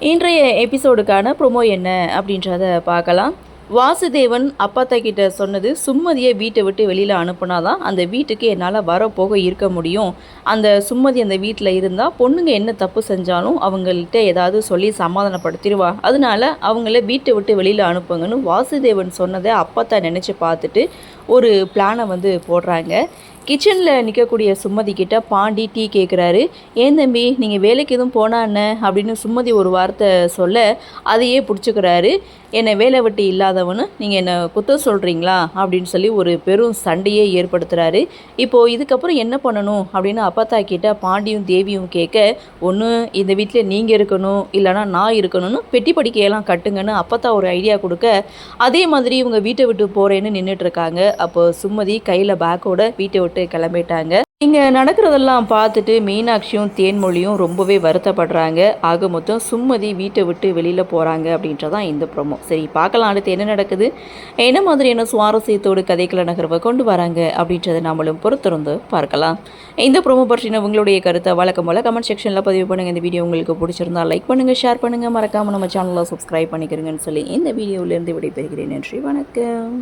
இன்றைய எபிசோடுக்கான ப்ரொமோ என்ன அப்படின்றத பார்க்கலாம். வாசுதேவன் அப்பாத்தா கிட்ட சொன்னது, சும்மதியை வீட்டை விட்டு வெளியில் அனுப்புனாதான் அந்த வீட்டுக்கு என்னால் வரப்போக இருக்க முடியும். அந்த சும்மதி அந்த வீட்டில் இருந்தால் பொண்ணுங்க என்ன தப்பு செஞ்சாலும் அவங்கள்ட்ட ஏதாவது சொல்லி சமாதானப்படுத்திடுவா, அதனால அவங்கள வீட்டை விட்டு வெளியில் அனுப்புங்கன்னு வாசுதேவன் சொன்னதை அப்பாத்தா நினச்சி பார்த்துட்டு ஒரு பிளானை போடுறாங்க. கிச்சனில் நிற்கக்கூடிய சும்மதி கிட்ட பாண்டி டீ கேட்குறாரு. ஏன் தம்பி, நீங்கள் வேலைக்கு எதுவும் போனா என்ன அப்படின்னு சும்மதி ஒரு வார்த்தை சொல்ல அதையே பிடிச்சிக்கிறாரு. என்னை வேலை வெட்டி இல்லாதவனு நீங்கள் என்னை குத்தம் சொல்கிறீங்களா அப்படின்னு சொல்லி ஒரு பெரும் சண்டையே ஏற்படுத்துகிறாரு. இப்போது இதுக்கப்புறம் என்ன பண்ணணும் அப்படின்னு அப்பத்தா கிட்ட பாண்டியும் தேவியும் கேட்க, ஒன்று இந்த வீட்டில் நீங்கள் இருக்கணும், இல்லைனா நான் இருக்கணும்னு பெட்டி படிக்கையெல்லாம் கட்டுங்கன்னு அப்பத்தா ஒரு ஐடியா கொடுக்க, அதே மாதிரி இவங்க வீட்டை விட்டு போகிறேன்னு நின்றுட்டுருக்காங்க. அப்போ சும்மதி கையில் பேக்கோட வீட்டை விட்டு கிளம்பிட்டாங்க. இங்கே நடக்கிறதெல்லாம் பார்த்துட்டு மீனாட்சியும் தேன்மொழியும் ரொம்பவே வருத்தப்படுறாங்க. ஆக மொத்தம் சும்மதி வீட்டை விட்டு வெளியில் போகிறாங்க அப்படின்றதான் இந்த ப்ரோமோ. சரி, பார்க்கலாம் அடுத்து என்ன நடக்குது, என்ன மாதிரியான சுவாரஸ்யத்தோடு கதைக்கள நகர்வை கொண்டு வராங்க அப்படின்றத நம்மளும் பொறுத்திருந்து பார்க்கலாம். இந்த ப்ரோமோ பற்றின உங்களுடைய கருத்தை வழக்கம் போல் கமெண்ட் செக்ஷனில் பதிவு பண்ணுங்கள். இந்த வீடியோ உங்களுக்கு பிடிச்சிருந்தா லைக் பண்ணுங்கள், ஷேர் பண்ணுங்கள், மறக்காமல் நம்ம சேனலை சப்ஸ்கிரைப் பண்ணிக்கிறீங்கன்னு சொல்லி இந்த வீடியோவிலேருந்து விடைபெறுகிறேன். நன்றி, வணக்கம்.